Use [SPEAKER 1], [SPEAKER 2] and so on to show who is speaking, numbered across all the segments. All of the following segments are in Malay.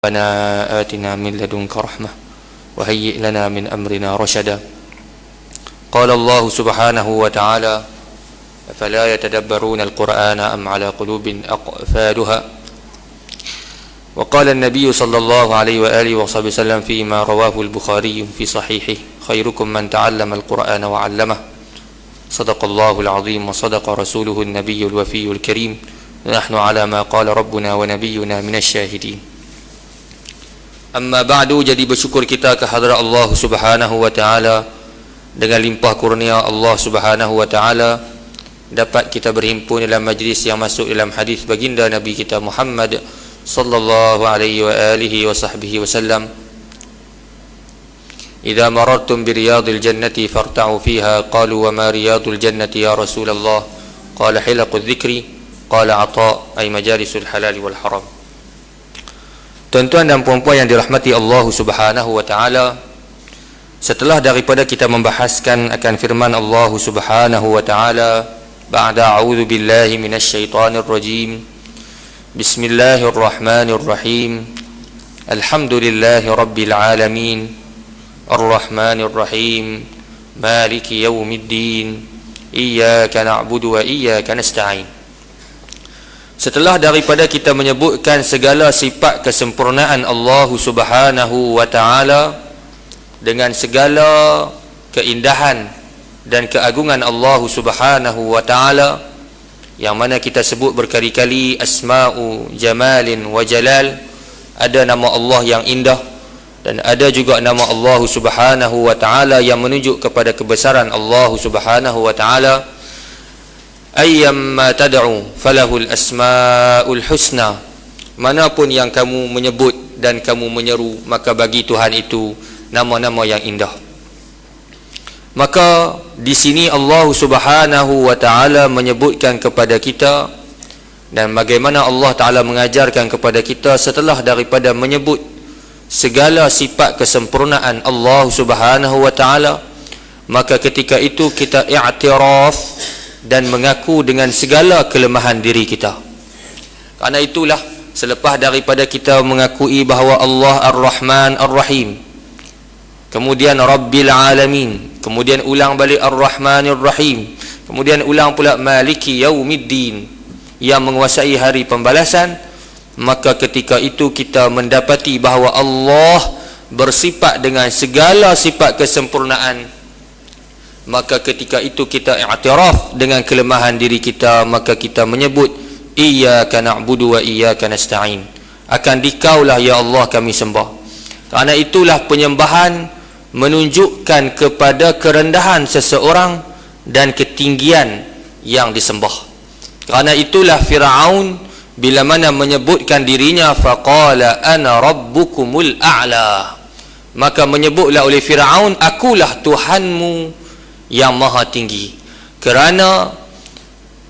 [SPEAKER 1] ربنا آتنا من لدنك رحمة وهيئ لنا من أمرنا رشدا قال الله سبحانه وتعالى أفلا يتدبرون القرآن أم على قلوب أقفالها وقال النبي صلى الله عليه وآله وصحبه وسلم فيما رواه البخاري في صحيحه خيركم من تعلم القرآن وعلمه صدق الله العظيم وصدق رسوله النبي الوفي الكريم نحن على ما قال ربنا ونبينا من الشاهدين. Amma ba'du, jadi bersyukur kita kehadrat Allah Subhanahu wa taala dengan limpah kurnia Allah Subhanahu wa taala dapat kita berhimpun dalam majlis yang masuk dalam hadis baginda Nabi kita Muhammad sallallahu alaihi wa alihi wa sahbihi wasallam. Idza marartum bi riyadil jannati farta'u fiha qalu wa ma riyadul jannati ya Rasulullah qala hilaqudz dzikri qala ata ay majalisul halal wal haram. Tuan-tuan dan puan-puan yang dirahmati Allah Subhanahu wa taala, setelah daripada kita membahaskan akan firman Allah Subhanahu wa taala, ba'da a'udzu billahi minasyaitonir rajim. Bismillahirrahmanirrahim. Alhamdulillahi rabbil alamin. Arrahmanir rahim. Maliki yaumiddin. Iyyaka na'budu wa iyyaka nasta'in. Setelah daripada kita menyebutkan segala sifat kesempurnaan Allah Subhanahu wa taala dengan segala keindahan dan keagungan Allah Subhanahu wa taala yang mana kita sebut berkali-kali asma'u jamalin wa jalal, ada nama Allah yang indah dan ada juga nama Allah Subhanahu wa taala yang menunjuk kepada kebesaran Allah Subhanahu wa taala. Ayyamma tad'u falahul asmaul husna, manapun yang kamu menyebut dan kamu menyeru, maka bagi Tuhan itu nama-nama yang indah. Maka di sini Allah Subhanahu wa taala menyebutkan kepada kita dan bagaimana Allah taala mengajarkan kepada kita setelah daripada menyebut segala sifat kesempurnaan Allah Subhanahu wa taala, maka ketika itu kita i'tiraf dan mengaku dengan segala kelemahan diri kita. Karena itulah selepas daripada kita mengakui bahawa Allah Ar-Rahman Ar-Rahim, kemudian Rabbil Alamin, kemudian ulang balik Ar-Rahmanir Rahim, kemudian ulang pula Maliki Yaumiddin, yang menguasai hari pembalasan, maka ketika itu kita mendapati bahawa Allah bersifat dengan segala sifat kesempurnaan. Maka ketika itu kita i'tiraf dengan kelemahan diri kita, maka kita menyebut iyyaka na'budu wa iyyaka nasta'in, akan dikaulah ya Allah kami sembah. Karena itulah penyembahan menunjukkan kepada kerendahan seseorang dan ketinggian yang disembah. Karena itulah Fir'aun bila mana menyebutkan dirinya faqala ana rabbukumul a'la, maka menyebutlah oleh Fir'aun, akulah Tuhanmu yang maha tinggi. Kerana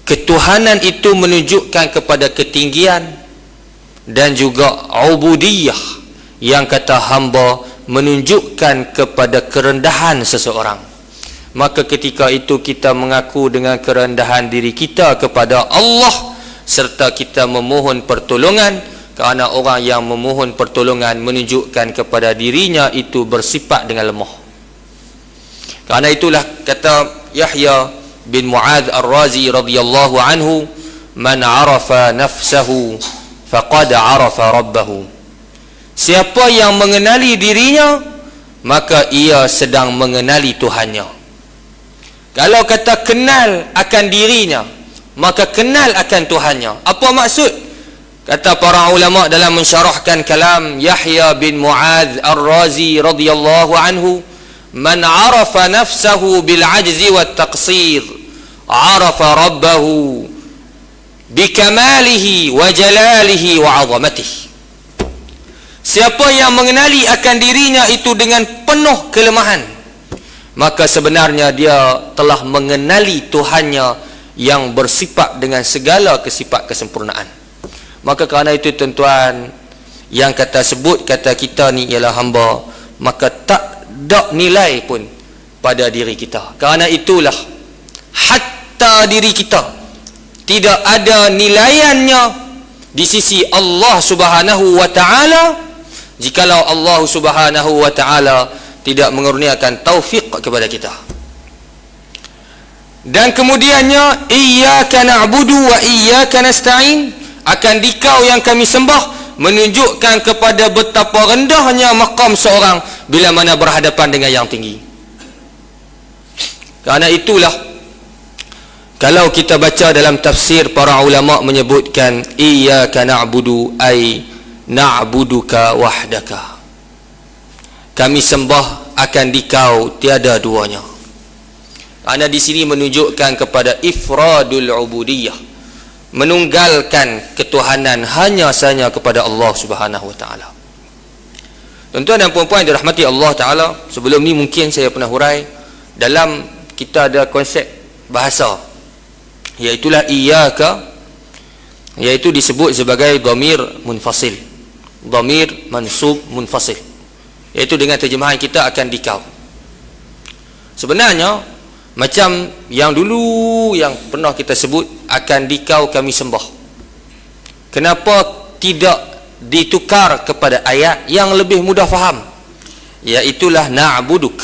[SPEAKER 1] ketuhanan itu menunjukkan kepada ketinggian dan juga ubudiyah, yang kata hamba menunjukkan kepada kerendahan seseorang. Maka ketika itu kita mengaku dengan kerendahan diri kita kepada Allah serta kita memohon pertolongan, kerana orang yang memohon pertolongan menunjukkan kepada dirinya itu bersifat dengan lemah. Karena itulah kata Yahya bin Mu'adz Ar-Razi radhiyallahu anhu, man arafa nafsahu faqad arafa rabbahu. Siapa yang mengenali dirinya, maka ia sedang mengenali Tuhannya. Kalau kata kenal akan dirinya, maka kenal akan Tuhannya. Apa maksud? Kata para ulama dalam mensyarahkan kalam Yahya bin Mu'adz Ar-Razi radhiyallahu anhu, man arafa nafsahu bil ajzi wat taqsir arafa rabbahu bikamalihi wa jalalihi wa azamatihi. Siapa yang mengenali akan dirinya itu dengan penuh kelemahan, maka sebenarnya dia telah mengenali Tuhannya yang bersifat dengan segala kesifat kesempurnaan. Maka kerana itu tuan-tuan, yang kata sebut kata kita ni ialah hamba, maka tak nilai pun pada diri kita. Kerana itulah hatta diri kita tidak ada nilaiannya di sisi Allah Subhanahu wa taala jikalau Allah Subhanahu wa taala tidak mengurniakan taufik kepada kita. Dan kemudiannya, iyyaka na'budu wa iyyaka nasta'in, akan dikau yang kami sembah, menunjukkan kepada betapa rendahnya maqam seorang bila mana berhadapan dengan yang tinggi. Kerana itulah, kalau kita baca dalam tafsir, para ulama menyebutkan iyyaka na'budu ay na'buduka wahdaka, kami sembah akan dikau, tiada duanya. Kerana di sini menunjukkan kepada ifradul ubudiyah, menunggalkan ketuhanan hanya sahaja kepada Allah Subhanahu wa taala. Tuan-tuan dan puan-puan yang dirahmati Allah taala, sebelum ni mungkin saya pernah hurai, dalam kita ada konsep bahasa, iaitulah iyyaka, iaitu disebut sebagai dhamir munfasil, dhamir mansub munfasil, iaitu dengan terjemahan kita akan dikau. Sebenarnya macam yang dulu yang pernah kita sebut, akan dikau kami sembah, kenapa tidak ditukar kepada ayat yang lebih mudah faham, iaitulah na'buduk,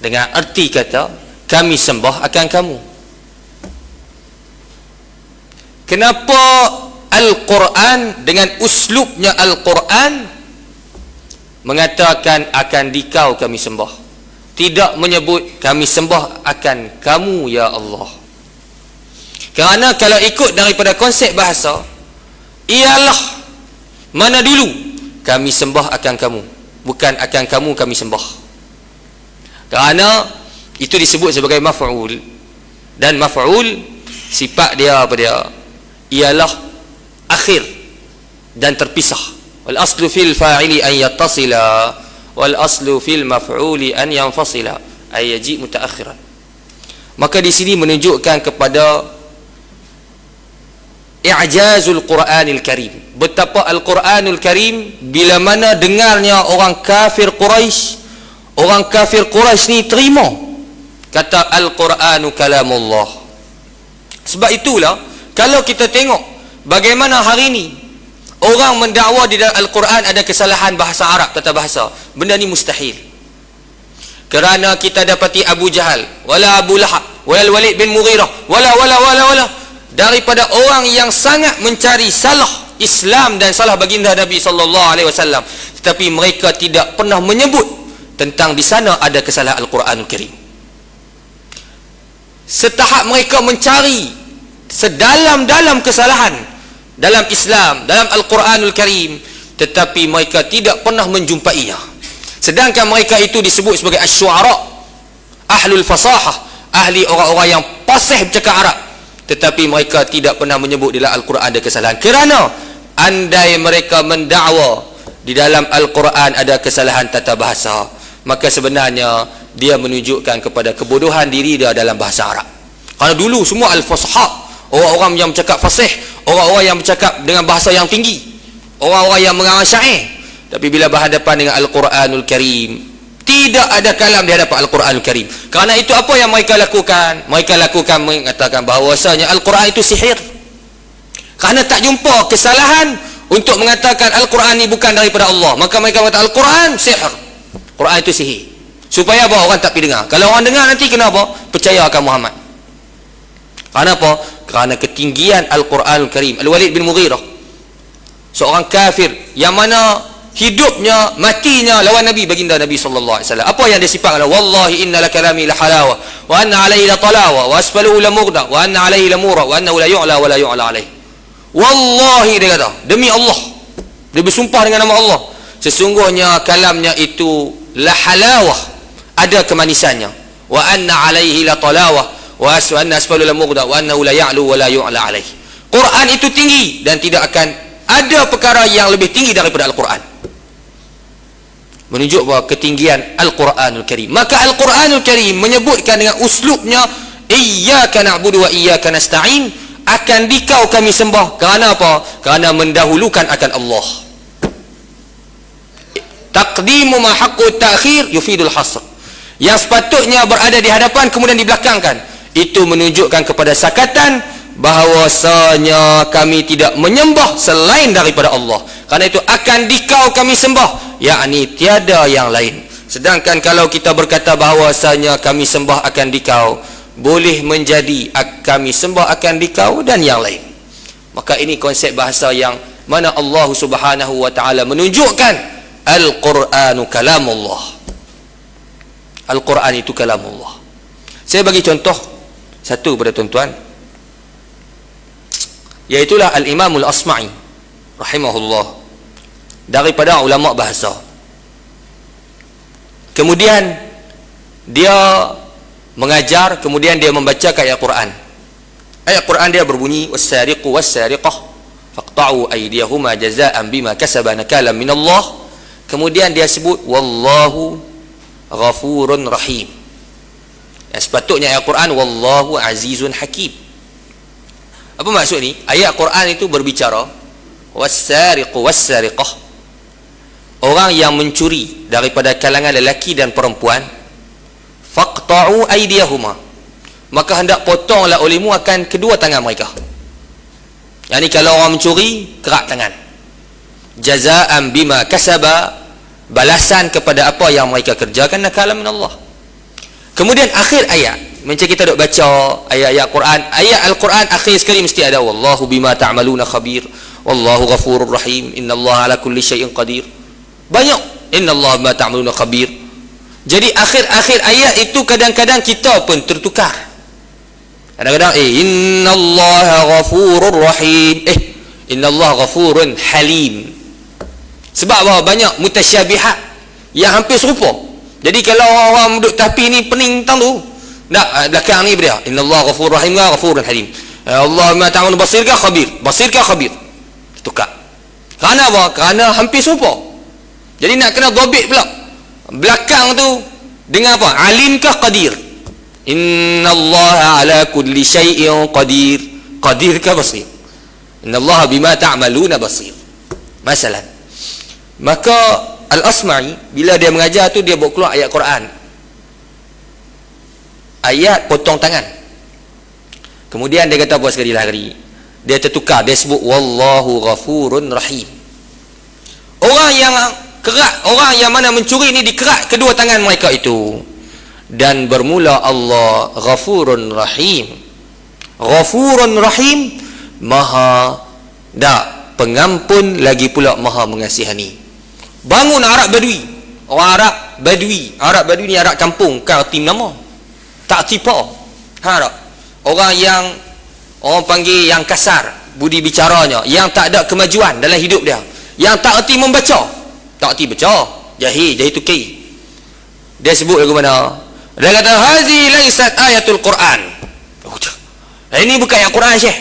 [SPEAKER 1] dengan erti kata kami sembah akan kamu. Kenapa Al-Quran dengan uslubnya Al-Quran mengatakan akan dikau kami sembah, tidak menyebut kami sembah akan kamu ya Allah? Kerana kalau ikut daripada konsep bahasa, ialah mana dulu kami sembah akan kamu, bukan akan kamu kami sembah. Kerana itu disebut sebagai maf'ul, dan maf'ul sifat dia apa dia? Ialah akhir dan terpisah. Wal aslu fil fa'ili an yattasila, wal aslu fil maf'uli an yanfasila, ay yaji mutaakhiran. Maka di sini menunjukkan kepada i'jazul Quranil Karim, betapa Al-Quranul Karim bila mana dengarnya orang kafir Quraisy, orang kafir Quraisy ni terima kata Al-Quranu kalamullah. Sebab itulah kalau kita tengok bagaimana hari ini orang mendakwa di dalam Al-Quran ada kesalahan bahasa Arab, tata bahasa, benda ni mustahil. Kerana kita dapati Abu Jahal, wala Abu Lahab, wala Walid bin Mughirah, wala daripada orang yang sangat mencari salah Islam dan salah baginda Nabi SAW, tetapi mereka tidak pernah menyebut tentang di sana ada kesalahan Al-Quranul Karim. Setahap mereka mencari sedalam-dalam kesalahan dalam Islam, dalam Al-Quranul Karim, tetapi mereka tidak pernah menjumpainya. Sedangkan mereka itu disebut sebagai asy-syu'ara, ahlul fasahah, ahli orang-orang yang fasih bercakap Arab, tetapi mereka tidak pernah menyebut di dalam Al-Quran ada kesalahan. Kerana andai mereka mendakwa di dalam Al-Quran ada kesalahan tata bahasa, maka sebenarnya dia menunjukkan kepada kebodohan diri dia dalam bahasa Arab. Kerana dulu semua al-fasahah, orang-orang yang bercakap fasih, orang-orang yang bercakap dengan bahasa yang tinggi, orang-orang yang mengarang syair. Tapi bila berhadapan dengan Al-Quranul Karim, tidak ada kalam di hadapan Al-Quranul Karim. Kerana itu apa yang mereka lakukan? Mereka lakukan mengatakan bahawasanya Al-Quran itu sihir. Kerana tak jumpa kesalahan untuk mengatakan Al-Quran ini bukan daripada Allah, maka mereka kata Al-Quran sihir, Quran itu sihir. Supaya apa? Orang tak pergi dengar. Kalau orang dengar nanti kenapa? Percaya akan Muhammad. Kerana apa? Kerana ketinggian Al-Quranul Karim. Al-Walid bin Mughirah, seorang kafir yang mana hidupnya, matinya lawan Nabi, baginda Nabi sallallahu alaihi wasallam. Apa yang dia sifatkan? Wallahi inna lakalami la halawa wa anna alaihi la talawa wa asfaluhu la mughda wa anna alaihi la mura wa annahu la yu'la wa la yu'la alaihi. Wallahi, dia kata, demi Allah, dia bersumpah dengan nama Allah, sesungguhnya kalamnya itu la halawah, ada kemanisannya, wa anna alaihi la talawa wa asfaluhu la mughda wa annahu la ya'lu wa la yu'la alaihi. Quran itu tinggi dan tidak akan ada perkara yang lebih tinggi daripada Al-Quran. Menunjuk bahawa ketinggian Al-Quranul Karim. Maka Al-Quranul Karim menyebutkan dengan uslubnya iyyaka na'budu wa iyyaka nasta'in, akan dikau kami sembah. Kerana apa? Kerana mendahulukan akan Allah. Taqdimu ma haqqu ta'khir yufidul hasr. Yang sepatutnya berada di hadapan kemudian dibelakangkan, itu menunjukkan kepada sakatan bahawasanya kami tidak menyembah selain daripada Allah. Kerana itu akan dikau kami sembah, yakni tiada yang lain. Sedangkan kalau kita berkata bahawasanya kami sembah akan dikau, boleh menjadi kami sembah akan dikau dan yang lain. Maka ini konsep bahasa yang mana Allah Subhanahu wa taala menunjukkan Al-Qur'anu kalamullah. Al-Quran itu kalamullah. Saya bagi contoh satu kepada tuan-tuan, iaitulah Al-Imamul Asma'i rahimahullah, daripada ulama bahasa. Kemudian dia mengajar, kemudian dia membaca ayat Quran. Ayat Quran dia berbunyi was-sariqu was-sariqah faqta'u aydiyahuma jazaa'an bima kasaba nakalan min Allah. Kemudian dia sebut wallahu ghafurun rahim. Sepatutnya ayat Quran wallahu azizun hakim. Apa maksud ni? Ayat Quran itu berbicara was-sariqu was-sariqah, orang yang mencuri daripada kalangan lelaki dan perempuan, faqta'u aydiyahuma, maka hendak potonglah olehmu akan kedua tangan mereka. Yang ni kalau orang mencuri, kerak tangan. Jazaa'an bima kasaba, balasan kepada apa yang mereka kerjakan, nakalan min Allah. Kemudian akhir ayat, macam kita duk baca ayat-ayat Quran, ayat Al-Quran akhir sekali mesti ada wallahu bima ta'maluna khabir, wallahu ghafurur rahim, innallaha ala kulli syai'in qadir. Banyak innallaha bima ta'maluna khabir. Jadi akhir-akhir ayat itu kadang-kadang kita pun tertukar. Kadang-kadang innallaha ghafurur rahim, innallaha ghafurun halim. Sebab apa? Banyak mutasyabihat yang hampir serupa. Jadi kalau orang duduk tapi ni pening tang tu, nak belakang ni dia innallaha ghafurur rahim ke ghafurun halim, Allah ma ta'malun basir ke khabir, tukar. Kerana apa? Kerana hampir serupa. Jadi nak kena dhabit pula belakang tu dengan apa? Alim ke qadir? Innallaha ala kulli syai'in qadir, qadir ke basir? Innallaha bima ta'maluna basir. Masalah. Maka Al-Asma'i bila dia mengajar tu, dia bawa keluar ayat Quran, ayat potong tangan. Kemudian dia kata apa sekali lagi, dia tertukar, dia sebut wallahu ghafurun rahim. Orang yang kerak, orang yang mana mencuri ni dikerak kedua tangan mereka itu, dan bermula Allah ghafurun rahim. Ghafurun rahim, maha pengampun, lagi pula maha mengasihani. Bangun Arab Badui, orang Arab Badui ni Arab kampung, kan arti nama, tak tipa. Orang yang orang panggil yang kasar budi bicaranya, yang tak ada kemajuan dalam hidup dia, yang tak erti membaca, tak erti baca, jahil tuki. Dia sebut lagu mana? Dia kata hazi laisat ayatul Quran. Ini bukan ayat Quran, Syekh.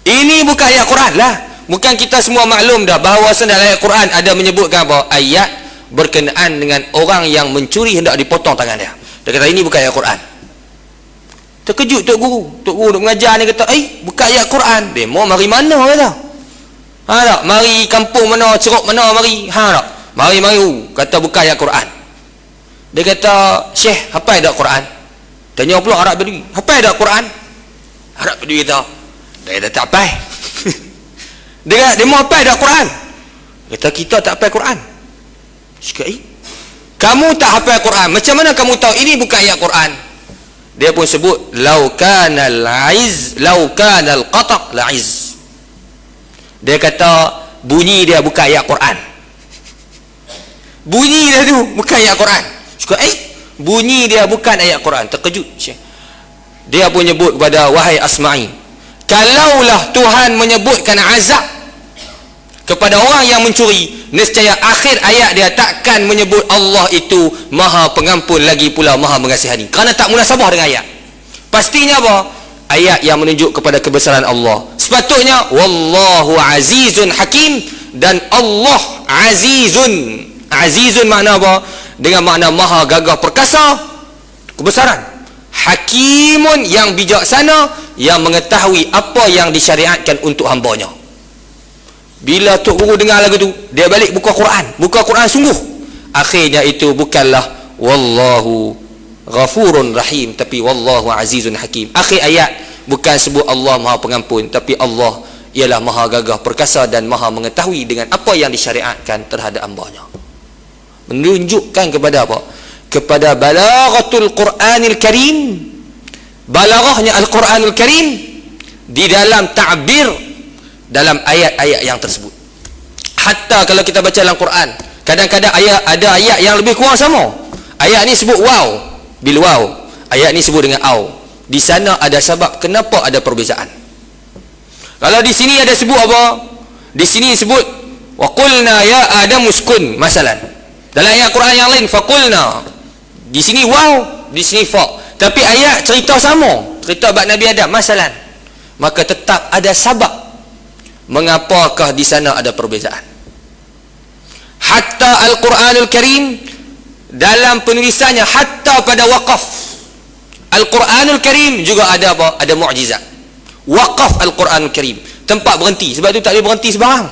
[SPEAKER 1] Ini bukan ayat Quran lah. Bukan kita semua maklum dah bahawa dalam ayat Quran ada menyebutkan apa? Ayat berkenaan dengan orang yang mencuri hendak dipotong tangan dia. Dia kata ini bukan ayat Quran. Terkejut Tok Guru nak mengajar ni, kata bukan ayat Quran. Dia mau mari mana kata? Tak? Mari kampung mana, ceruk mana mari. Tak? Mari kata bukan ayat Quran. Dia kata, Syekh, apa ayat Quran? Tanya pula Arab Badui, apa ayat Quran? Arab Badui kata, dia tak apa. Dia mau apa ayat Quran? Kata kita tak apa Quran. Cakap, kamu tak hafal Quran, macam mana kamu tahu ini bukan ayat Quran? Dia pun sebut lau kana al-qata' la'iz. Dia kata bunyi dia bukan ayat Quran. Bunyi dia tu bukan ayat Quran. Cakap, bunyi dia bukan ayat Quran. Terkejut. Dia pun nyebut kepada wahai Asma'i, kalaulah Tuhan menyebutkan azab kepada orang yang mencuri, nescaya akhir ayat dia takkan menyebut Allah itu maha pengampun, lagi pula maha mengasihani, kerana tak munasabah dengan ayat. Pastinya apa? Ayat yang menunjuk kepada kebesaran Allah. Sepatutnya wallahu azizun hakim, dan Allah azizun. Azizun makna apa? Dengan makna maha gagah perkasa, kebesaran. Hakimun, yang bijaksana, yang mengetahui apa yang disyariatkan untuk hambanya. Bila Tok Guru dengar lagu tu, dia balik buka Quran sungguh. Akhirnya itu bukanlah wallahu ghafurun rahim, tapi wallahu azizun hakim. Akhir ayat bukan sebut Allah maha pengampun, tapi Allah ialah maha gagah perkasa dan maha mengetahui dengan apa yang disyariatkan terhadap hamba-Nya. Menunjukkan kepada apa? Kepada balaghatul Quranil Karim, balaghahnya Al-Quranul Karim di dalam ta'bir dalam ayat-ayat yang tersebut. Hatta kalau kita baca dalam Quran, kadang-kadang ada ayat yang lebih kurang sama. Ayat ni sebut waw bil waw, ayat ni sebut dengan aw. Di sana ada sebab kenapa ada perbezaan. Kalau di sini ada sebut apa? Di sini sebut wa qulna ya Adam uskun masalan. Dalam ayat Quran yang lain faqulna. Di sini waw, di sini fa. Tapi ayat cerita sama, cerita bab Nabi Adam masalan. Maka tetap ada sebab mengapakah di sana ada perbezaan. Hatta Al-Quranul Karim dalam penulisannya, hatta pada waqaf Al-Quranul Karim juga ada apa? Ada mukjizat. Waqaf Al-Quranul Karim, tempat berhenti. Sebab tu tak boleh berhenti sebarang.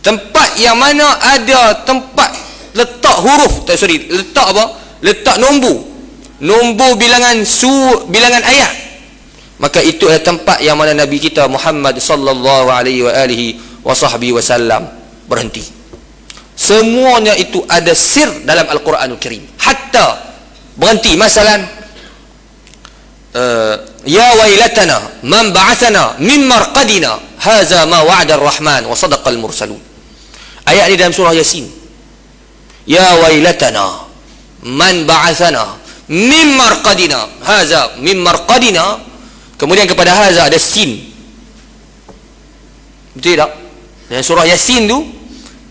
[SPEAKER 1] Tempat yang mana ada tempat letak huruf, letak apa? Letak nombor bilangan bilangan ayat. Maka itu adalah tempat yang mana Nabi kita Muhammad sallallahu alaihi wasallam berhenti. Semuanya itu ada sir dalam Al-Quranul Karim. Hatta berhenti masalan ya wailatana man ba'athana min marqadina hadza ma wa'ada ar-rahman wa sadaqa al-mursalun. Ayat ini dalam surah Yasin. Ya wailatana man ba'athana min marqadina, hadza min marqadina, kemudian kepada hadza ada sin. Betul tak? Dalam surah Yasin tu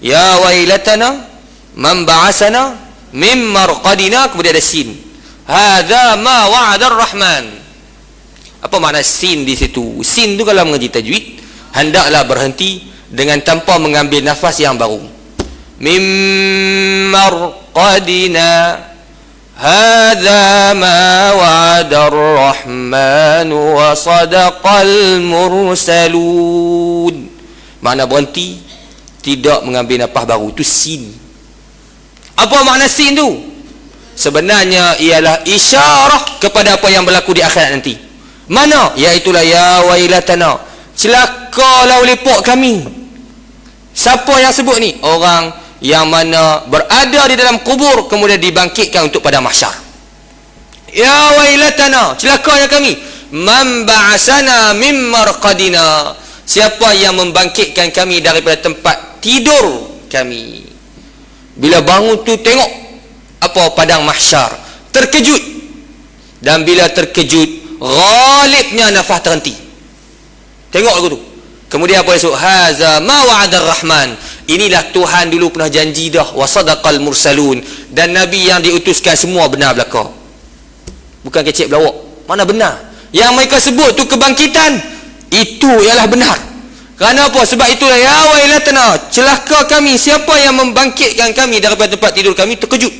[SPEAKER 1] ya wailatana man ba'athana min marqadina, kemudian ada sin. Hadza ma wa'ada ar-rahman. Apa makna sin di situ? Sin tu kalau mengaji tajwid hendaklah berhenti dengan tanpa mengambil nafas yang baru. Mim marqadina hadza ma wa'ada ar-rahman wa sadaqal mursalun. Makna berhenti, tidak mengambil nafas baru, itu sin. Apa makna sin tu? Sebenarnya ialah isyarah kepada apa yang berlaku di akhirat nanti. Mana? Iaitulah ya wailatana, celakalah lepok kami. Siapa yang sebut ni? Orang yang mana berada di dalam kubur kemudian dibangkitkan untuk pada mahsyar. Ya wailatana, celakanya kami. Man ba'asana mim marqadina, siapa yang membangkitkan kami daripada tempat tidur kami. Bila bangun tu tengok apa? Padang mahsyar, terkejut. Dan bila terkejut, ghalibnya nafas terhenti. Tengok aku tu. Kemudian apa esok? Haza ma wa'ada ar-rahman, inilah Tuhan dulu pernah janji dah, wa sadaqal mursalun, dan nabi yang diutuskan semua benar belaka. Bukan kecek belawak. Mana benar? Yang mereka sebut tu kebangkitan, itu ialah benar. Kerana apa? Sebab itulah ya wailatana, celaka kami, siapa yang membangkitkan kami daripada tempat tidur kami. Terkejut.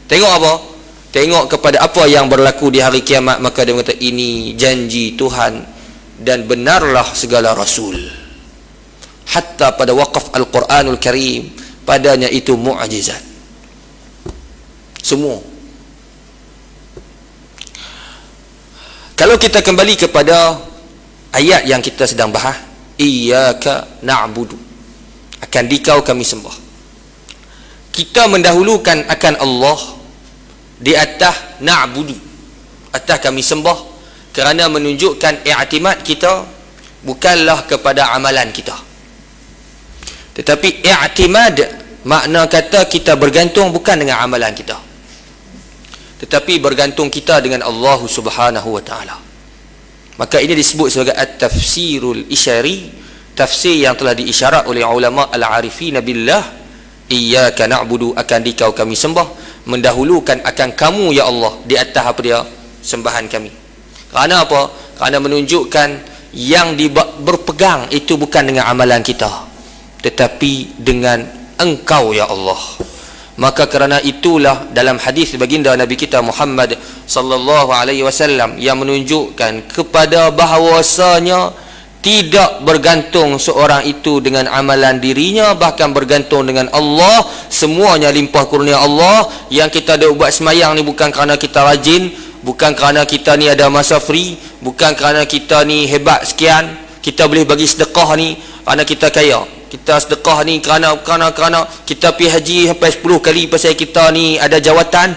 [SPEAKER 1] Tengok apa? Tengok kepada apa yang berlaku di hari kiamat. Maka dia kata ini janji Tuhan dan benarlah segala rasul. Hatta pada waqaf Al-Quranul Karim, padanya itu mu'jizat semua. Kalau kita kembali kepada ayat yang kita sedang bahas, iyyaka na'budu, akan dikau kami sembah. Kita mendahulukan akan Allah di atas na'budu, atas kami sembah, kerana menunjukkan i'timad kita bukanlah kepada amalan kita, tetapi i'timad makna kata kita bergantung bukan dengan amalan kita, tetapi bergantung kita dengan Allah Subhanahu wa taala. Maka ini disebut sebagai at-tafsirul isyari, tafsir yang telah diisyarat oleh ulama al-arifin billah. Iyyaka na'budu, akan dikau kami sembah, mendahulukan akan kamu ya Allah di atas apa dia? Sembahan kami. Kerana apa? Kerana menunjukkan yang berpegang itu bukan dengan amalan kita, tetapi dengan engkau ya Allah. Maka kerana itulah dalam hadis baginda Nabi kita Muhammad sallallahu alaihi wasallam yang menunjukkan kepada bahawasanya tidak bergantung seorang itu dengan amalan dirinya, bahkan bergantung dengan Allah. Semuanya limpah kurnia Allah. Yang kita ada buat semayang ni bukan kerana kita rajin, bukan kerana kita ni ada masa free, bukan kerana kita ni hebat sekian. kita boleh bagi sedekah ni kerana kita kaya, kita sedekah ni kerana kita pergi haji sampai 10 kali pasal kita ni ada jawatan,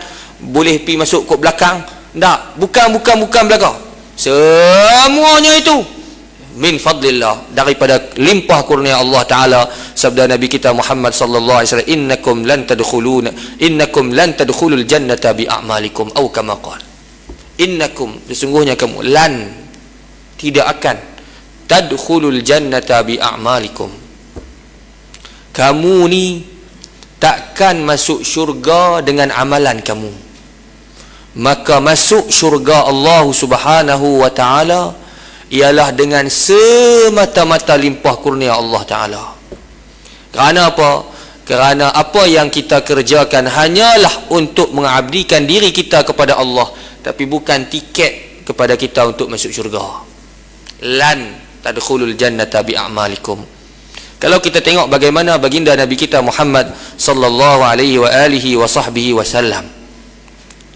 [SPEAKER 1] boleh pergi masuk kot belakang. Tak, bukan belakang. Semuanya itu min fadlillah, daripada limpah kurnia Allah Ta'ala. Sabda Nabi kita Muhammad sallallahu alaihi wasallam, innakum lan tadkhulul jannata bi a'malikum, atau kama qala, innakum, sesungguhnya kamu, lan, tidak akan, tadkhulul jannata bi a'malikum, kamu ni takkan masuk syurga dengan amalan kamu. Maka masuk syurga Allah Subhanahu wa Ta'ala ialah dengan semata-mata limpah kurnia Allah Ta'ala. Kerana apa? Kerana apa yang kita kerjakan hanyalah untuk mengabdikan diri kita kepada Allah, tapi bukan tiket kepada kita untuk masuk syurga. Lan tadkhulul jannata bi a'malikum. Kalau kita tengok bagaimana baginda Nabi kita Muhammad sallallahu alaihi wa alihi wa sahbihi wasallam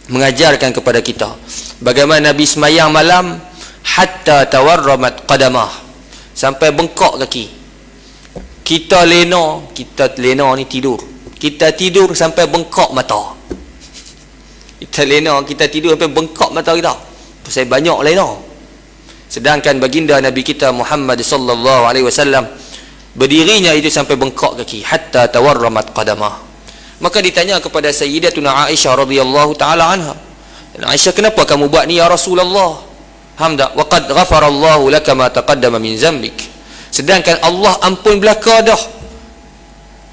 [SPEAKER 1] mengajarkan kepada kita bagaimana Nabi semayang malam hatta tawarramat qadamah, sampai bengkak kaki. Kita lena ni tidur, kita tidur sampai bengkak mata. Kita tidur sampai bengkak mata kita pasal banyak lena. Sedangkan baginda Nabi kita Muhammad sallallahu alaihi wasallam berdirinya itu sampai bengkak kaki, hatta tawarramat qadamah. Maka ditanya kepada Sayyidatuna Aisyah radhiyallahu taala anha, Aisyah, kenapa kamu buat ni ya Rasulullah? Hamda, wa qad ghafarallahu laka ma taqaddama min zambik. Sedangkan Allah ampun belaka dah.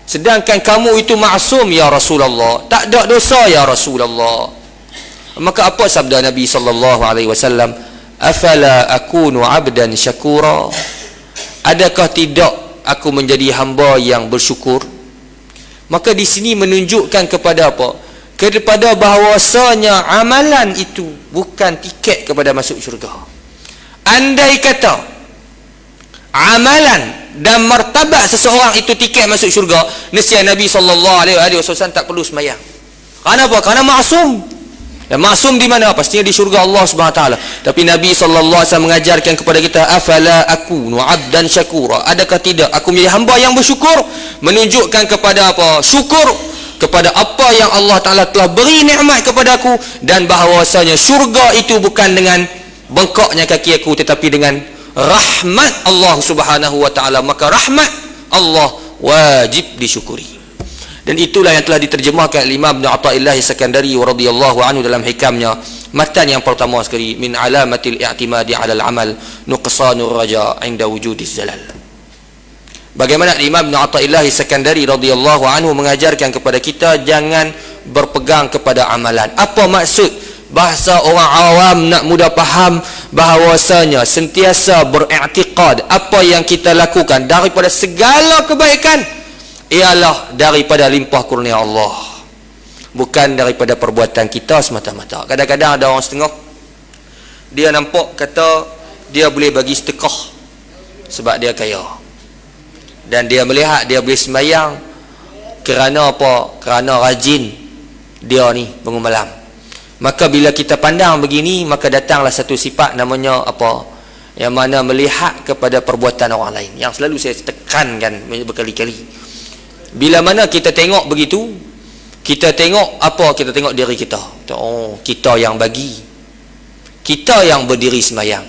[SPEAKER 1] Sedangkan kamu itu maksum ya Rasulullah, tak ada dosa ya Rasulullah. Maka apa sabda Nabi sallallahu alaihi wasallam? Afala akunu 'abdan syakura? Adakah tidak aku menjadi hamba yang bersyukur? Maka di sini menunjukkan kepada apa? Kepada bahawasanya amalan itu bukan tiket kepada masuk syurga. Andai kata amalan dan martabat seseorang itu tiket masuk syurga, nescaya Nabi sallallahu alaihi wasallam tak perlu sembahyang. Kerana apa? Kerana maksum. Dan maksum di mana? Pastinya di syurga Allah Subhanahu taala. Tapi Nabi sallallahu alaihi wasallam mengajarkan kepada kita, afala akunu 'abdan syakura? Adakah tidak aku menjadi hamba yang bersyukur? Menunjukkan kepada apa? Syukur kepada apa yang Allah Taala telah beri nikmat kepada aku, dan bahawasanya syurga itu bukan dengan bengkaknya kaki aku, tetapi dengan rahmat Allah Subhanahu wa taala. Maka rahmat Allah wajib disyukuri. Dan itulah yang telah diterjemahkan Imam Ibn Athaillah As-Sakandari radhiyallahu anhu dalam hikamnya. Matan yang pertama sekali, min alamatil i'timadi 'ala al-amal nuqsanur raja 'inda wujudiz zalal. Bagaimana Imam Ibn Athaillah As-Sakandari radhiyallahu anhu mengajarkan kepada kita jangan berpegang kepada amalan. Apa maksud? Bahasa orang awam nak mudah faham bahawasanya sentiasa beriktikad apa yang kita lakukan daripada segala kebaikan ialah daripada limpah kurnia Allah, bukan daripada perbuatan kita semata-mata. Kadang-kadang ada orang setengah, dia nampak kata dia boleh bagi sedekah sebab dia kaya, dan dia melihat dia boleh sembahyang kerana apa? Kerana rajin dia ni bangun malam. Maka bila kita pandang begini, maka datanglah satu sifat namanya apa? Yang mana melihat kepada perbuatan orang lain, yang selalu saya tekankan berkali-kali. Bila mana kita tengok begitu, kita tengok apa? Kita tengok diri kita. Oh, kita yang bagi, kita yang berdiri sembahyang.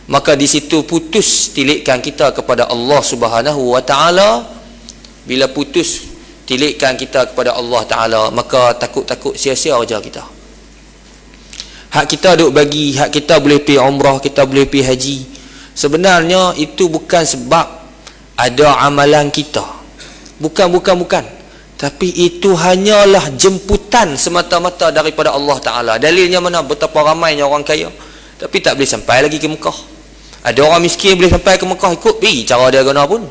[SPEAKER 1] Maka di situ putus tilikan kita kepada Allah Subhanahu wa taala. Bila putus tilikan kita kepada Allah taala, maka takut-takut sia-sia kerja kita. Hak kita duk bagi, hak kita boleh pergi umrah, kita boleh pergi haji. Sebenarnya itu bukan sebab ada amalan kita. Bukan. Tapi itu hanyalah jemputan semata-mata daripada Allah Ta'ala. Dalilnya mana? Betapa ramainya orang kaya, tapi tak boleh sampai lagi ke Mekah. Ada orang miskin boleh sampai ke Mekah, ikut pergi cara dia guna pun.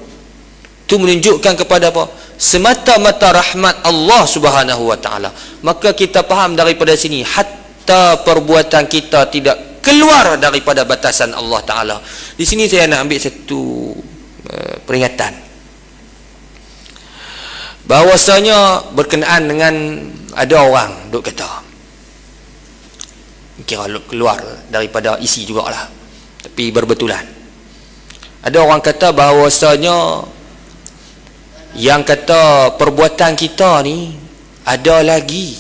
[SPEAKER 1] Itu menunjukkan kepada apa? Semata-mata rahmat Allah Subhanahu Wa Ta'ala. Maka kita faham daripada sini, hatta perbuatan kita tidak keluar daripada batasan Allah Ta'ala. Di sini saya nak ambil satu peringatan. Bahawasanya berkenaan dengan ada orang duk kata, kira keluar daripada isi jugalah, tapi berbetulan Ada orang kata bahawasanya yang kata perbuatan kita ni ada lagi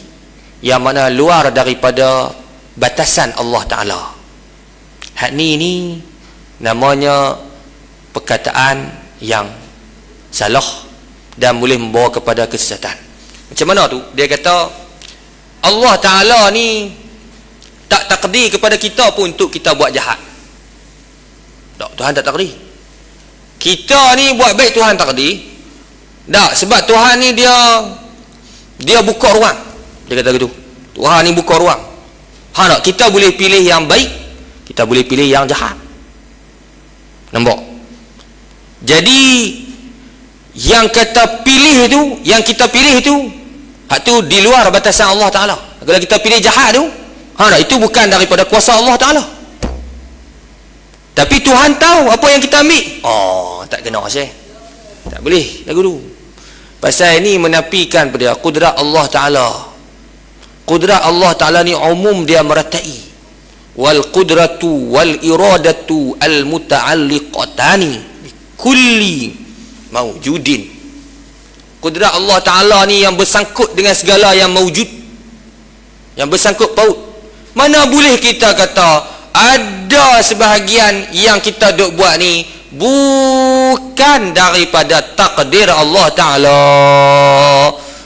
[SPEAKER 1] yang mana luar daripada batasan Allah Ta'ala. Hak ni namanya perkataan yang salah dan boleh membawa kepada kesesatan. Macam mana tu? Dia kata Allah Ta'ala ni tak takdir kepada kita pun untuk kita buat jahat. Tak, Tuhan tak takdir. Kita ni buat baik, Tuhan takdir. Tak, sebab Tuhan ni dia buka ruang. Dia kata gitu. Tuhan ni buka ruang. Tak, kita boleh pilih yang baik, kita boleh pilih yang jahat. Nampak? Jadi yang kata pilih tu, yang kita pilih tu, hak tu di luar batasan Allah Ta'ala. Kalau kita pilih jahat tu, itu bukan daripada kuasa Allah Ta'ala. Tapi Tuhan tahu apa yang kita ambil. Tak kena Syekh. Tak boleh lagu tu. Pasal ini menafikan pada kudrat Allah Ta'ala. Kudrat Allah Ta'ala ni umum, dia meratai. Wal qudratu wal iradatu al muta'alliqatani kulli mawjudin. Kudrat Allah Ta'ala ni yang bersangkut dengan segala yang mawjud, yang bersangkut paut. Mana boleh kita kata ada sebahagian yang kita duk buat ni bukan daripada takdir Allah Ta'ala.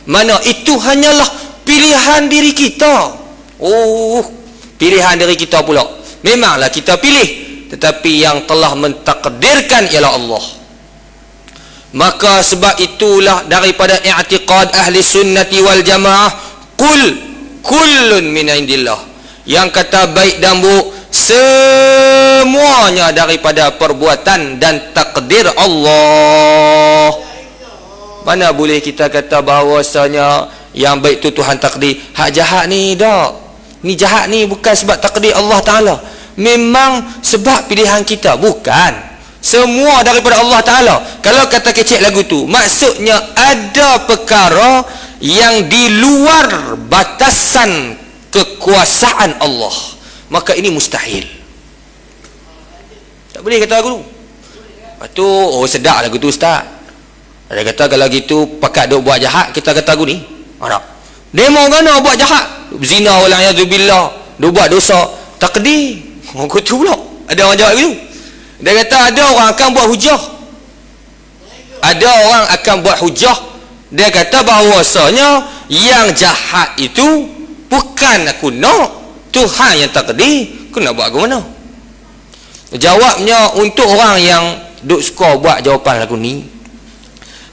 [SPEAKER 1] Mana itu hanyalah pilihan diri kita. Pilihan diri kita pula. Memanglah kita pilih, tetapi yang telah mentakdirkan ialah Allah. Maka sebab itulah daripada i'tiqad ahli sunnati wal jamaah, kullun min indillah. Yang kata baik dan buruk semuanya daripada perbuatan dan takdir Allah. Mana boleh kita kata bahawasanya yang baik tu Tuhan takdir, hak jahat ni tak. Ni jahat ni bukan sebab takdir Allah Ta'ala, memang sebab pilihan kita. Bukan semua daripada Allah Ta'ala. Kalau kata kecil lagu tu, maksudnya ada perkara yang di luar batasan kekuasaan Allah, maka ini mustahil. Tak boleh kata lagu tu. Lepas tu, sedap lagu tu Ustaz. Dia kata kalau gitu pakat duk buat jahat, kita kata lagu ni. Demo kena buat jahat, zina wala'iyadzubillah, duk buat dosa, takdir. Kau tu pula. Ada orang jawab gitu. Dia kata ada orang akan buat hujah. Ada orang akan buat hujah. Dia kata bahawasanya yang jahat itu bukan aku nak, Tuhan yang takdir. Aku nak buat ke mana? Jawabnya untuk orang yang duk suka buat jawapan lagu ni,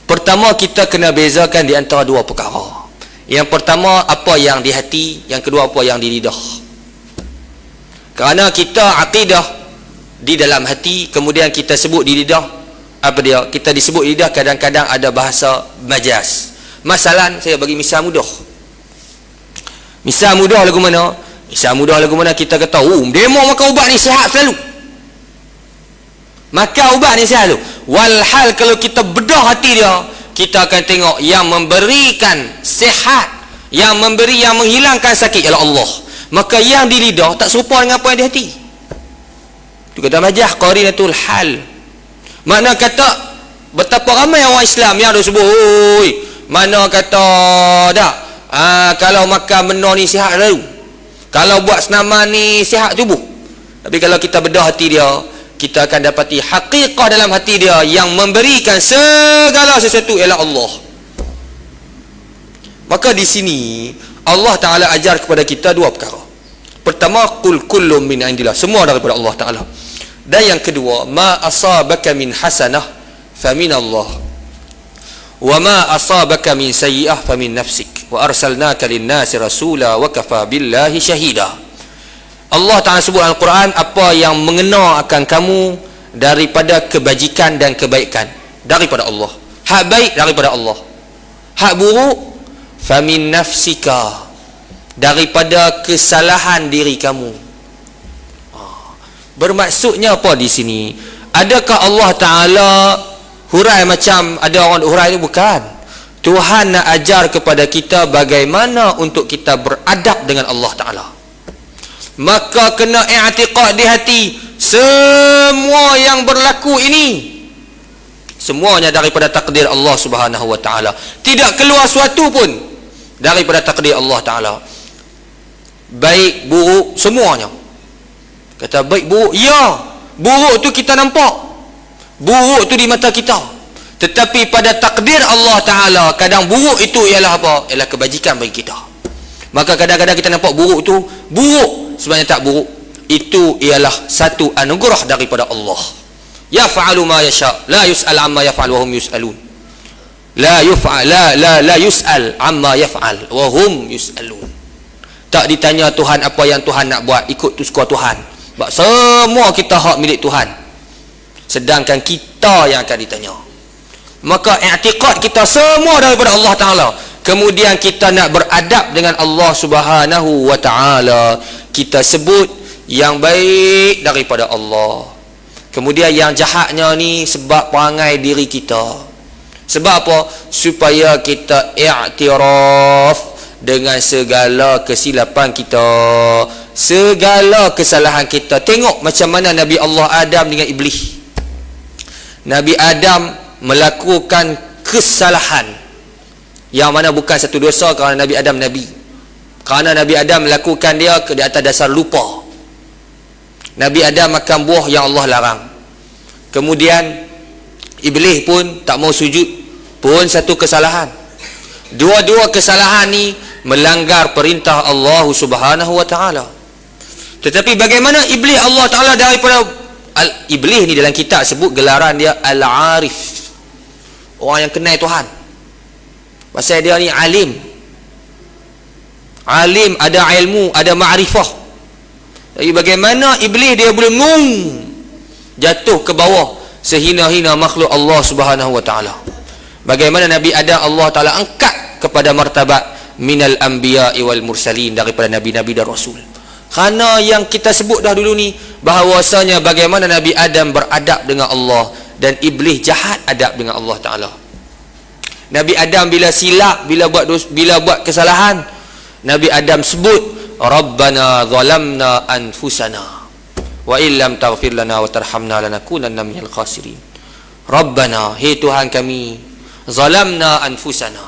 [SPEAKER 1] pertama kita kena bezakan di antara dua perkara. Yang pertama apa yang di hati, yang kedua apa yang di lidah. Kerana kita akidah di dalam hati, kemudian kita sebut di lidah. Apa dia? Kita disebut lidah kadang-kadang ada bahasa majaz. Masalan, saya bagi misal mudah. Misal mudah lagu mana? Misal mudah lagu mana kita kata, demo makan ubat ni sihat selalu. Makan ubat ni sihat selalu. Walhal kalau kita bedah hati dia, kita akan tengok yang memberikan sihat, yang memberi, yang menghilangkan sakit ialah Allah. Maka yang di lidah tak serupa dengan apa yang di hati. Itu kata majah qarinatul hal. Makna kata betapa ramai orang Islam yang ada sebut, mana kata dak, kalau makan benda ni sihat selalu, kalau buat senaman ni sihat tubuh. Tapi kalau kita bedah hati dia, kita akan dapati hakikah dalam hati dia yang memberikan segala sesuatu ialah Allah. Maka di sini Allah Ta'ala ajar kepada kita dua perkara. Pertama, qul kullum min indillah, semua daripada Allah Ta'ala. Dan yang kedua, ma asabaka min hasanah famin Allah, wa ma asabaka min sayyi'ah famin nafsik, wa arsalnaka lin-nasi rasula wa kafa billahi syahida. Allah Ta'ala sebut dalam Al-Quran apa yang mengena akan kamu daripada kebajikan dan kebaikan daripada Allah. Hak baik daripada Allah, hak buruk famin nafsika, daripada kesalahan diri kamu. Bermaksudnya apa di sini? Adakah Allah Ta'ala hurai macam ada orang hurai ni? Bukan. Tuhan nak ajar kepada kita bagaimana untuk kita beradab dengan Allah Ta'ala. Maka kena i'tiqad di hati, semua yang berlaku ini semuanya daripada takdir Allah Subhanahu wa taala. Tidak keluar suatu pun daripada takdir Allah taala. Baik buruk semuanya. Kata baik buruk, ya, buruk tu kita nampak, buruk tu di mata kita, tetapi pada takdir Allah taala kadang buruk itu ialah apa? Ialah kebajikan bagi kita. Maka kadang-kadang kita nampak buruk tu buruk, sebenarnya tak buruk. Itu ialah satu anugerah daripada Allah. Yaf'alu ma yasha, la yus'al amma yaf'al wa hum yus'alun. La yus'al amma yaf'al wa hum yus'alun. Tak ditanya Tuhan apa yang Tuhan nak buat, ikut tu suka Tuhan. Sebab semua kita hak milik Tuhan, sedangkan kita yang akan ditanya. Maka i'tiqad kita semua daripada Allah Ta'ala. Kemudian kita nak beradab dengan Allah Subhanahu wa Ta'ala, kita sebut yang baik daripada Allah. Kemudian yang jahatnya ni sebab perangai diri kita. Sebab apa? Supaya kita i'tiraf dengan segala kesilapan kita, segala kesalahan kita. Tengok macam mana Nabi Allah Adam dengan Iblis. Nabi Adam melakukan kesalahan yang mana bukan satu dosa kerana Nabi Adam Nabi. Kerana Nabi Adam melakukan dia di atas dasar lupa. Nabi Adam makan buah yang Allah larang. Kemudian Iblis pun tak mau sujud, pun satu kesalahan. Dua-dua kesalahan ni melanggar perintah Allah Subhanahu wa taala. Tetapi bagaimana Iblis Allah Taala daripada Iblis ni dalam kitab sebut gelaran dia Al-Arif, orang yang kenal Tuhan. Pasal dia ni alim. Alim, ada ilmu, ada ma'rifah. Jadi bagaimana Iblis dia boleh jatuh ke bawah sehina-hina makhluk Allah Subhanahu wa taala. Bagaimana Nabi Adam Allah Taala angkat kepada martabat minal anbiya'i wal mursalin, daripada nabi-nabi dan rasul. Kerana yang kita sebut dah dulu ni, bahawasanya bagaimana Nabi Adam beradab dengan Allah dan Iblis jahat adab dengan Allah Ta'ala. Nabi Adam bila silap, bila buat kesalahan, Nabi Adam sebut Rabbana zalamna anfusana wa illam taghfir lana wa tarhamna lanakunanna minal khasirin. Rabbana, hei Tuhan kami, zalamna anfusana,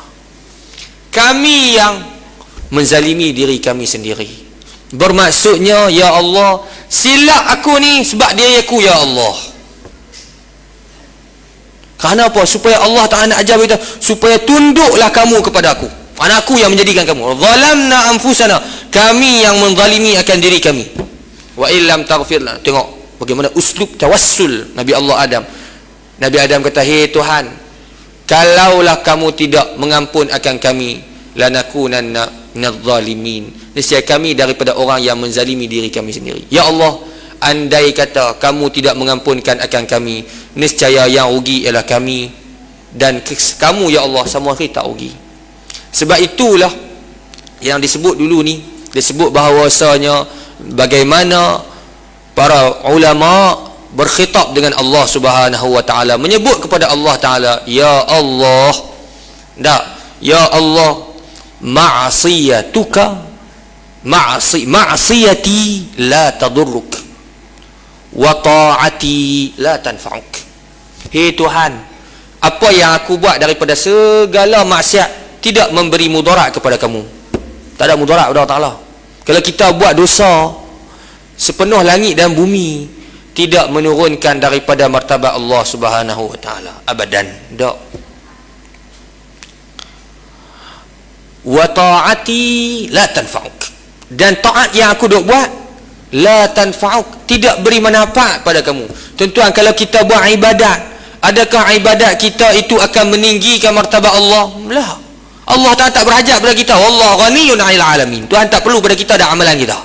[SPEAKER 1] kami yang menzalimi diri kami sendiri. Bermaksudnya, ya Allah, silap aku ni sebab diri aku, ya Allah. Kerana apa? Supaya Allah Ta'ala nak ajar kita, supaya tunduklah kamu kepada aku. Kerana aku yang menjadikan kamu. Zalamna anfusana, kami yang menzalimi akan diri kami. Wa illam taghfir lana. Tengok bagaimana uslub tawassul Nabi Allah Adam. Nabi Adam kata, hei Tuhan, kalaulah kamu tidak mengampun akan kami, lanakunanna minadh zalimin, nescaya kami daripada orang yang menzalimi diri kami sendiri. Ya Allah, andai kata kamu tidak mengampunkan akan kami, nescaya yang rugi ialah kami dan kamu, ya Allah, sama sekali tak rugi. Sebab itulah yang disebut dulu ni, disebut bahawasanya bagaimana para ulama berkhitab dengan Allah Subhanahu wa taala, menyebut kepada Allah Taala, ya Allah, ya Allah, ma'siyatuka ma'siyati la tadurruk wa ta'ati la tanfa'uk. Hei Tuhan, apa yang aku buat daripada segala maksiat tidak memberi mudarat kepada kamu. Tak ada mudarat kepada Allah Ta'ala. Kalau kita buat dosa, sepenuh langit dan bumi tidak menurunkan daripada martabat Allah Subhanahu wa taala abadan. Tak. Wa ta'ati la tanfa'uk, dan taat yang aku duk buat la tanfa'uk, tidak beri manfaat pada kamu. Tuan-tuan, kalau kita buat ibadat, adakah ibadat kita itu akan meninggikan martabat Allah? Lah. Allah Ta'ala tak berhajat pada kita. Wallahu ghaniyun 'anil 'alamin. Tuhan tak perlu pada kita dah amalan kita.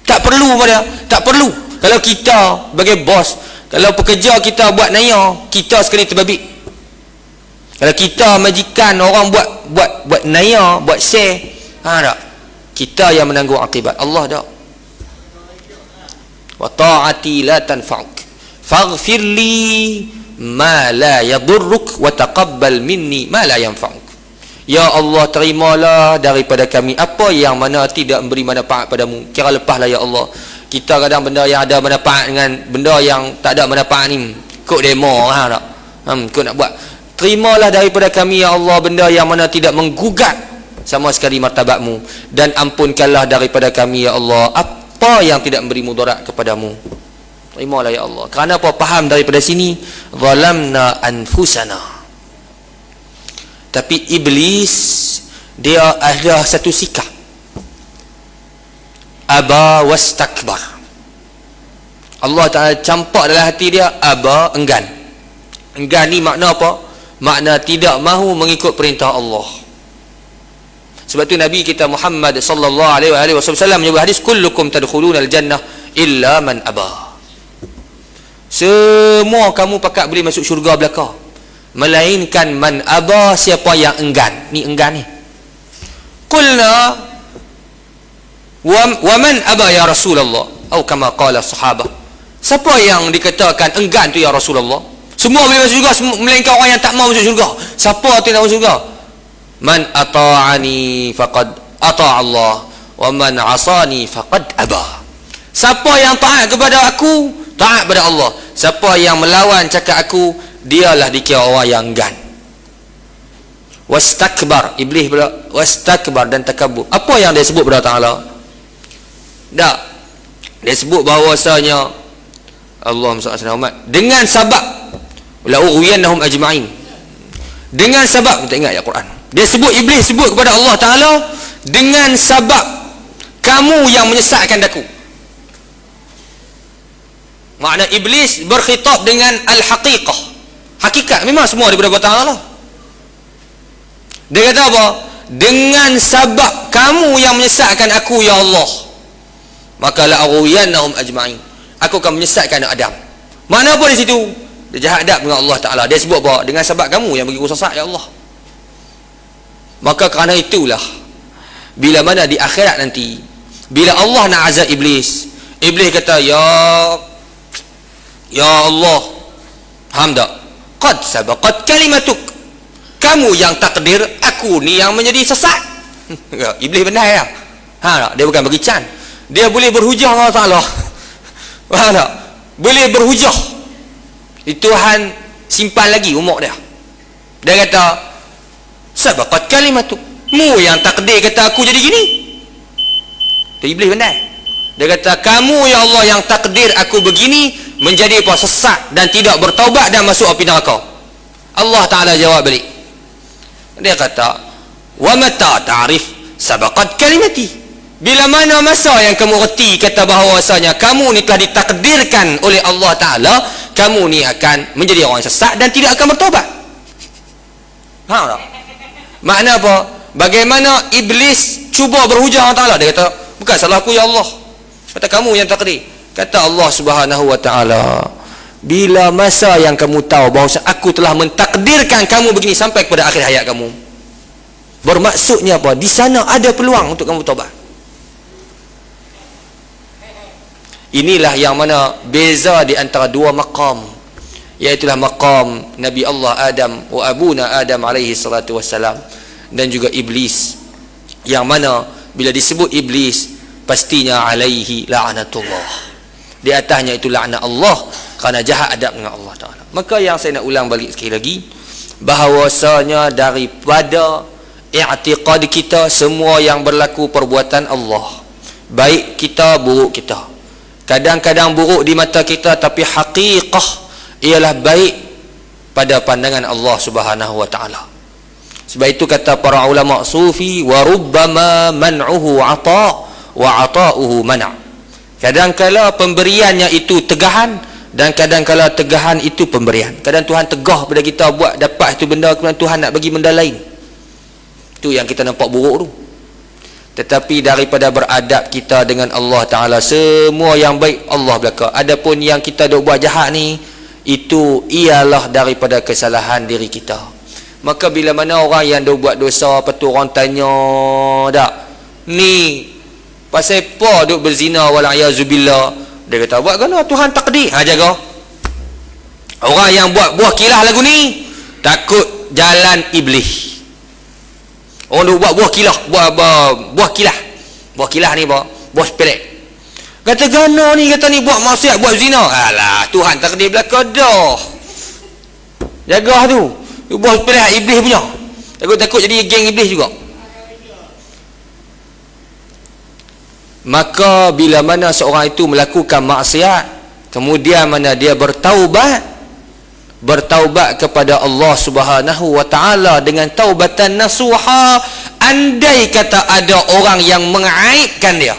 [SPEAKER 1] Tak perlu pada, tak perlu. Kalau kita sebagai bos, kalau pekerja kita buat naya, kita sekali terbabit. Kalau kita majikan orang buat naya, buat share, tak? Kita yang menanggung akibat. Allah tak. Wa ta'ati la tanfa'uk faghfir li ma la yadurruk wa taqabbal minni ma la yanfa'uk. Ya Allah, terimalah daripada kami apa yang mana tidak memberi manfaat padamu. Kira lepaslah ya Allah. Kita kadang benda yang ada manfaat dengan benda yang tak ada manfaat ni kok demo tak? Kau nak buat, terimalah daripada kami ya Allah benda yang mana tidak menggugat sama sekali martabatmu, dan ampunkanlah daripada kami ya Allah apa yang tidak memberi mudarat kepadamu. Terimalah ya Allah. Kerana apa? Faham daripada sini, zalamna anfusana. Tapi iblis dia ada satu sikap, aba wastakbar. Allah Ta'ala campak dalam hati dia aba, enggan. Enggan ni makna apa? Makna tidak mahu mengikut perintah Allah. Sebab tu Nabi kita Muhammad sallallahu alaihi wasallam menyebut hadis, kullukum tadkhulunal jannah illa man aba. Semua kamu pakat boleh masuk syurga belaka, melainkan man aba, siapa yang enggan. Ni enggan ni. Qulna wa man aba ya Rasulullah, atau kama qala sahabah, siapa yang dikatakan enggan tu ya Rasulullah? Semua boleh masuk syurga melainkan orang yang tak mau masuk syurga. Siapa tu yang tak masuk syurga? Man ata'ani faqad ata' Allah wa man asani faqad aba. Siapa yang taat kepada aku, taat kepada Allah. Siapa yang melawan cakap aku, dialah dikira orang yang enggan. Wastakbar, iblis pula wastakbar dan takabur. Apa yang dia sebut kepada Ta'ala? Tak, dia sebut bahawasanya Allahumma salli ala Muhammad dengan sebab la ughwiyannahum ajma'in, dengan sebab, kita ingat ya Quran, dia sebut, iblis sebut kepada Allah Ta'ala dengan sebab kamu yang menyesatkan aku. Makna iblis berkhitab dengan al-haqiqah, hakikat memang semua daripada Allah Ta'ala. Dia kata apa? Dengan sebab kamu yang menyesatkan aku ya Allah, maka la aghwiyannahum ajma'in, aku akan menyesatkan Adam. Mana apa di situ? Dia jahat adab dengan Allah Ta'ala. Dia sebut apa? Dengan sebab kamu yang bagi aku sesat ya Allah. Maka kerana itulah, bila mana di akhirat nanti, bila Allah nak azab iblis, iblis kata ya Allah, hamda qad sabaqat kalimatuk, kamu yang takdir, aku ni yang menjadi sesat. Iblis pandai lah. Dia bukan bagi can, dia boleh berhujah Allah Ta'ala. Faham tak? Boleh berhujah. Tuhan simpan lagi umur dia. Dia kata sabaqat kalimatuk, mu yang takdir kata aku jadi gini. Tu iblis pandai. Dia kata kamu ya Allah yang takdir aku begini, menjadi apa? Sesat dan tidak bertaubat dan masuk api neraka. Allah Ta'ala jawab balik. Dia kata wa mata ta'rif sabaqat kalimati, bila mana masa yang kamu reti kata bahawasanya kamu ni telah ditakdirkan oleh Allah Ta'ala, kamu ni akan menjadi orang sesat dan tidak akan bertaubat. Faham tak? Makna apa? Bagaimana iblis cuba berhujah Allah Ta'ala. Dia kata bukan salah aku ya Allah, kata kamu yang takdir. Kata Allah Subhanahu wa Ta'ala, bila masa yang kamu tahu bahawa aku telah mentakdirkan kamu begini sampai kepada akhir hayat kamu, bermaksudnya apa? Di sana ada peluang untuk kamu taubat. Inilah yang mana beza di antara dua maqam, iaitulah maqam Nabi Allah Adam wa abuna Adam alaihi salatu wassalam, dan juga iblis, yang mana bila disebut iblis pastinya alaihi la'natullah, di atasnya itu laknat Allah kerana jahat adab dengan Allah Ta'ala. Maka yang saya nak ulang balik sekali lagi, bahawasanya daripada i'tiqad kita, semua yang berlaku perbuatan Allah, baik kita buruk kita, kadang-kadang buruk di mata kita, tapi haqiqah ialah baik pada pandangan Allah Subhanahu wa Ta'ala. Sebab itu kata para ulama sufi, wa rubbama man'uhu ata' wa ata'uhu mana'. Kadangkala pemberiannya itu tegahan, dan kadangkala tegahan itu pemberian. Kadang Tuhan tegah pada kita buat dapat itu benda, kemudian Tuhan nak bagi benda lain. Itu yang kita nampak buruk tu. Tetapi daripada beradab kita dengan Allah Ta'ala, semua yang baik Allah belaka. Adapun yang kita duk buat jahat ni, itu ialah daripada kesalahan diri kita. Maka bila mana orang yang duk buat dosa, lepas tu orang tanya, tak, ni pasal apa duk berzina wala'ayazubillah, dia kata buat kena Tuhan takdir. Jaga orang yang buat buah kilah lagu ni, takut jalan iblis. Orang duk buat buah kilah, buah kilah ni buah sepelek. Kata gana ni, kata ni buat maksiat, buat zina. Alah, Tuhan takdir belaka dah. Jaga tu. Tu bos pilihan iblis punya. Takut-takut jadi geng iblis juga. Maka bila mana seorang itu melakukan maksiat, kemudian mana dia bertaubat kepada Allah Subhanahu wa taala dengan taubatan nasuha, andai kata ada orang yang mengaibkan dia,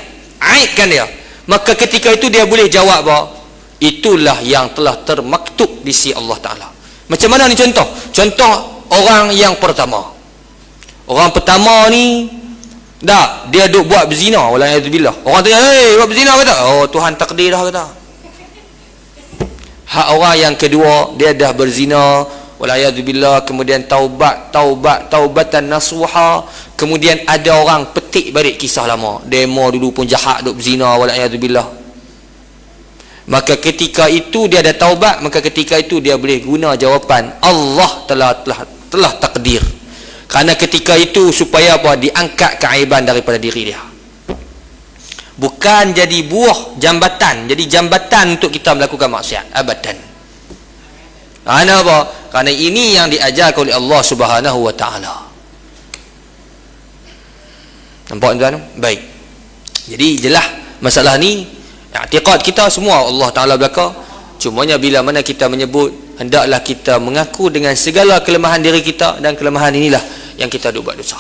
[SPEAKER 1] maka ketika itu dia boleh jawab bahawa itulah yang telah termaktub di sisi Allah Taala. Macam mana ni contoh? Contoh orang yang pertama. Orang pertama ni dia duk buat berzina, wala'iyadzubillah. Orang tanya, buat berzina kata? Oh, Tuhan takdir dah kata. Hak orang yang kedua, dia dah berzina, wala'iyadzubillah, kemudian taubatan nasuha, kemudian ada orang petik balik kisah lama. Demo dulu pun jahat duk berzina, wala'iyadzubillah. Maka ketika itu dia ada taubat, maka ketika itu dia boleh guna jawapan Allah telah takdir. Kerana ketika itu supaya apa? Diangkat keaiban daripada diri dia. Bukan jadi buah jambatan, jadi jambatan untuk kita melakukan maksiat abadan. Kerana apa? Kerana ini yang diajarkan oleh Allah Subhanahu wa taala. Nampak tuan? Baik. Jadi jelas masalah ni, i'tiqad kita semua Allah Taala belaka. Cumanya bila mana kita menyebut, hendaklah kita mengaku dengan segala kelemahan diri kita, dan kelemahan inilah yang kita buat dosa.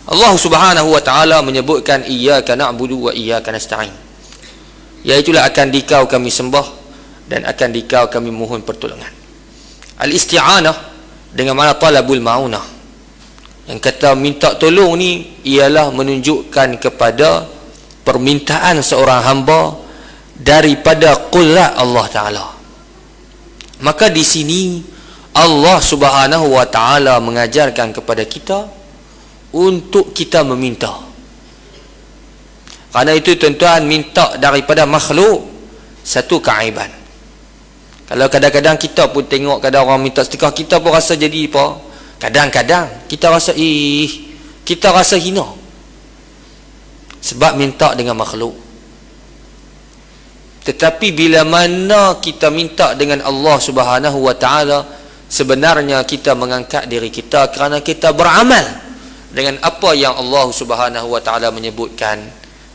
[SPEAKER 1] Allah Subhanahu wa taala menyebutkan iyyaka na'budu wa iyyaka nasta'in. Iaitulah akan dikau kami sembah dan akan dikau kami mohon pertolongan. Al-isti'anah dengan makna talabul ma'unah. Yang kata minta tolong ni ialah menunjukkan kepada permintaan seorang hamba daripada qudrat Allah Taala. Maka di sini Allah Subhanahu wa taala mengajarkan kepada kita untuk kita meminta. Kerana itu tuan-tuan, minta daripada makhluk satu keaiban. Kalau kadang-kadang kita pun tengok kadang orang minta sedekah, kita pun rasa jadi apa? Kadang-kadang kita rasa kita rasa hina. Sebab minta dengan makhluk. Tetapi bila mana kita minta dengan Allah Subhanahu wa taala, sebenarnya kita mengangkat diri kita kerana kita beramal dengan apa yang Allah Subhanahu wa taala menyebutkan,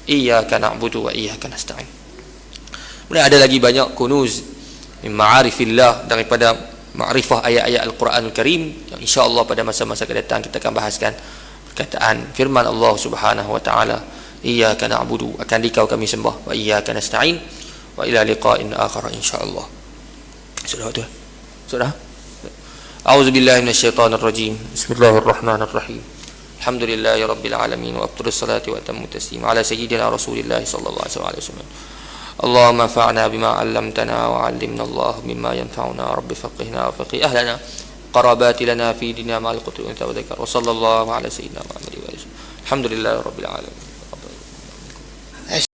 [SPEAKER 1] iyyaka na'budu wa iyyaka nasta'in. Kemudian ada lagi banyak kunuz min ma'arifillah, daripada ma'rifah ayat-ayat Al-Quranul Karim yang insya-Allah pada masa-masa akan datang kita akan bahaskan. Perkataan firman Allah Subhanahu wa taala, iyyaka na'budu, akan dikau kami sembah, wa iyyaka nasta'in, wa ila liqa'in akhar insya-Allah. Sudah tu. Sudah. A'udzubillahi minasyaitonir rajim. Bismillahirrahmanirrahim. Alhamdulillahi rabbil alamin, wa afdhalus salati wa atammu taslim ala sayyidina Rasulillah sallallahu alaihi wasallam. Allahumma fa'na bima 'allamtana wa 'allimna Allah mimma yanfa'una, rabbi faqihna wa faqih ahlana qarabati lana fi dinina ma'al qutri wa dhikr, wa sallallahu ala sayyidina Muhammad wa alihi. Alhamdulillahi rabbil alamin.